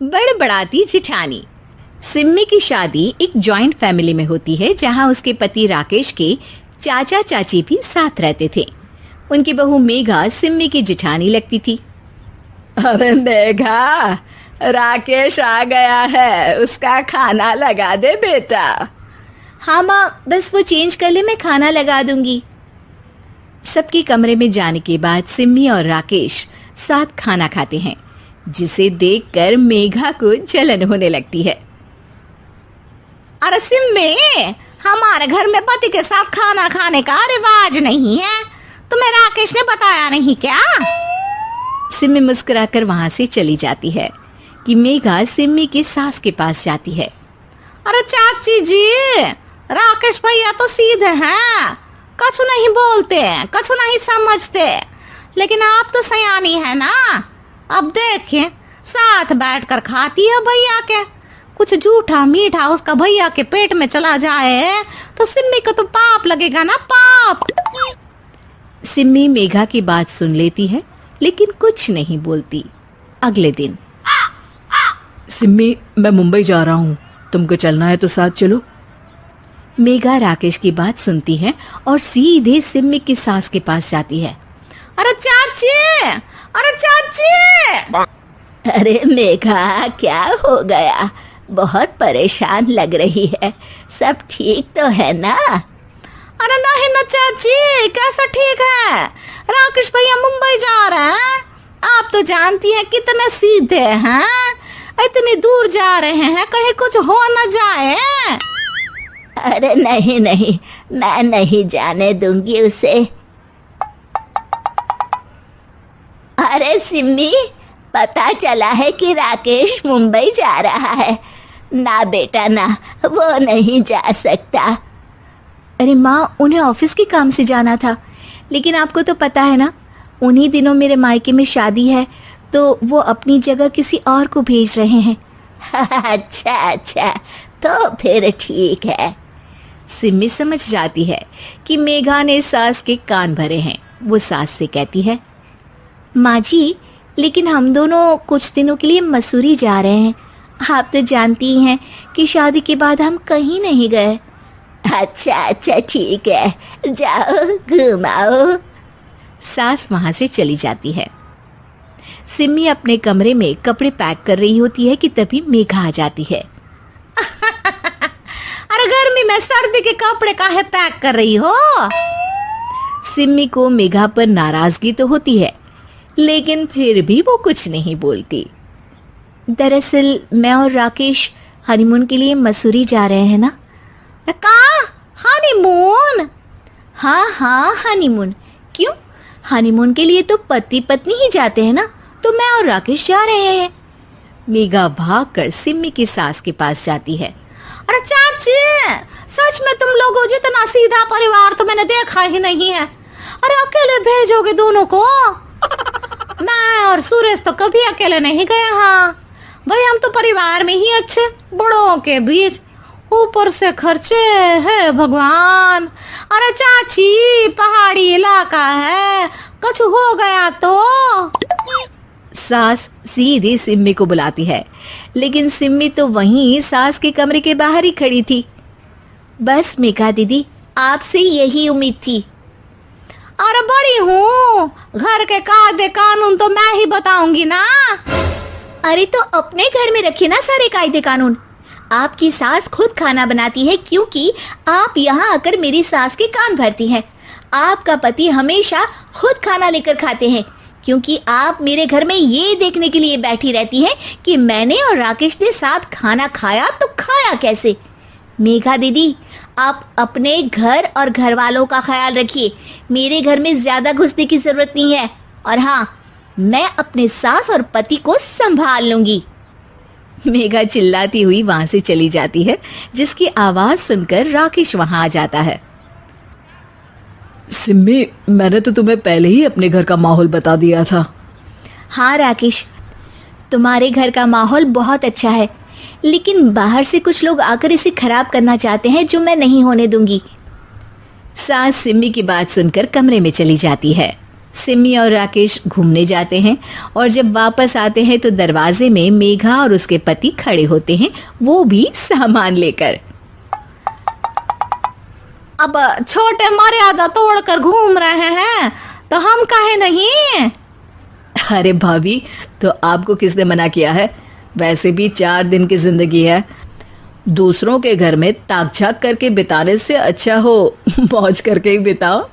बड़बड़ाती जिठानी। सिम्मी की शादी एक जॉइंट फैमिली में होती है जहां उसके पति राकेश के चाचा चाची भी साथ रहते थे। उनकी बहू मेघा सिम्मी की जिठानी लगती थी। अरे मेघा, राकेश आ गया है, उसका खाना लगा दे बेटा। हाँ माँ, बस वो चेंज कर ले, मैं खाना लगा दूंगी। सबके कमरे में जाने के बाद सिम्मी और राकेश साथ खाना खाते हैं, जिसे देखकर मेघा को जलन होने लगती है। अरे सिम्मी, हमारे घर में पति के साथ खाना खाने का रिवाज नहीं है, तुम्हें राकेश ने बताया नहीं क्या? सिम्मी मुस्कुराकर वहां से चली जाती है कि मेघा सिम्मी की सास के पास जाती है। अरे चाची जी, राकेश भैया तो सीधे हैं, कछु नहीं बोलते, कछु नहीं समझते, लेकिन आप तो सयानी है ना। अब देखिए, साथ बैठकर खाती है भैया के, कुछ झूठा मीठा उसका भैया के पेट में चला जाए तो सिम्मी को तो पाप लगेगा ना, पाप। सिम्मी मेघा की बात सुन लेती है लेकिन कुछ नहीं बोलती। अगले दिन, सिम्मी, मैं मुंबई जा रहा हूँ, तुमको चलना है तो साथ चलो। मेघा राकेश की बात सुनती है और सीधे सिम्मी की सास के पास जाती है। अरे चाची, अरे चाची। अरे मेघा, क्या हो गया? बहुत परेशान लग रही है, सब ठीक तो है ना? अरे नहीं ना चाची, कैसा ठीक है? राकेश भैया मुंबई जा रहे हैं, आप तो जानती हैं कितने सीधे हैं, इतनी दूर जा रहे हैं, कहीं कुछ हो न जाए। अरे नहीं नहीं, मैं नहीं जाने दूंगी उसे। अरे सिम्मी, पता चला है कि राकेश मुंबई जा रहा है। ना बेटा ना, वो नहीं जा सकता। अरे माँ, उन्हें ऑफिस के काम से जाना था, लेकिन आपको तो पता है ना, उन्हीं दिनों मेरे मायके में शादी है, तो वो अपनी जगह किसी और को भेज रहे हैं। अच्छा अच्छा, तो फिर ठीक है। सिम्मी समझ जाती है कि मेघा ने सास के कान भरे हैं। वो सास से कहती है, माँ जी, लेकिन हम दोनों कुछ दिनों के लिए मसूरी जा रहे हैं। आप तो जानती हैं कि शादी के बाद हम कहीं नहीं गए। अच्छा अच्छा, ठीक है, जाओ घुमाओ। सास वहां से चली जाती है। सिम्मी अपने कमरे में कपड़े पैक कर रही होती है कि तभी मेघा आ जाती है। अरे गर्मी में सर्दी के कपड़े काहे पैक कर रही हो? सिम्मी को मेघा पर नाराजगी तो होती है, लेकिन फिर भी वो कुछ नहीं बोलती। दरअसल मैं और राकेश हनीमून के लिए मसूरी जा रहे हैं ना। का हनीमून? हाँ हाँ, हनीमून। क्यों? हनीमून के लिए तो पति पत्नी ही जाते हैं ना, तो मैं और राकेश जा रहे हैं। मेघा भागकर सिम्मी की सास के पास जाती है। अरे चाची, सच में तुम लोगों जितना सीधा परिवार तो मैंने देखा ही नहीं है। अरे अकेले भेजोगे दोनों को? मैं और सुरेश तो कभी अकेले नहीं गए। हाँ भाई, हम तो परिवार में ही अच्छे, बड़ों के बीच, ऊपर से खर्चे है भगवान। अरे चाची, पहाड़ी इलाका है, कुछ हो गया तो? सास सीधी सिम्मी को बुलाती है, लेकिन सिम्मी तो वहीं सास के कमरे के बाहर ही खड़ी थी। बस मेघा दीदी, आपसे यही उम्मीद थी। अरे बड़ी हूँ, घर के कायदे कानून तो मैं ही बताऊंगी ना। अरे तो अपने घर में रखिए ना सारे कायदे कानून। आपकी सास खुद खाना बनाती है, क्योंकि आप यहाँ आकर मेरी सास के कान भरती हैं। आपका पति हमेशा खुद खाना लेकर खाते हैं, क्योंकि आप मेरे घर में ये देखने के लिए बैठी रहती हैं कि मैंने और राकेश ने साथ खाना खाया तो खाया कैसे। मेघा दीदी, आप अपने घर और घर वालों का ख्याल रखिए। मेरे घर में ज्यादा घुसने की जरूरत नहीं है, और हाँ, मैं अपने सास और पति को संभाल लूंगी। मेघा चिल्लाती हुई वहां से चली जाती है, जिसकी आवाज सुनकर राकेश वहां आ जाता है। सिम्मी, मैंने तो तुम्हें पहले ही अपने घर का माहौल बता दिया था। हाँ राकेश, तुम्हारे घर का माहौल बहुत अच्छा है, लेकिन बाहर से कुछ लोग आकर इसे खराब करना चाहते हैं, जो मैं नहीं होने दूंगी। सास सिम्मी की बात सुनकर कमरे में चली जाती है। सिमी और राकेश घूमने जाते हैं और जब वापस आते हैं तो दरवाजे में मेघा और उसके पति खड़े होते हैं, वो भी सामान लेकर। अब छोटे मर्यादा तोड़कर घूम रहे हैं तो हम काहे नहीं। अरे भाभी, तो आपको किसने मना किया है? वैसे भी 4 दिन की जिंदगी है, दूसरों के घर में ताक झाक करके बिताने से अच्छा हो मौज करके ही बिताओ।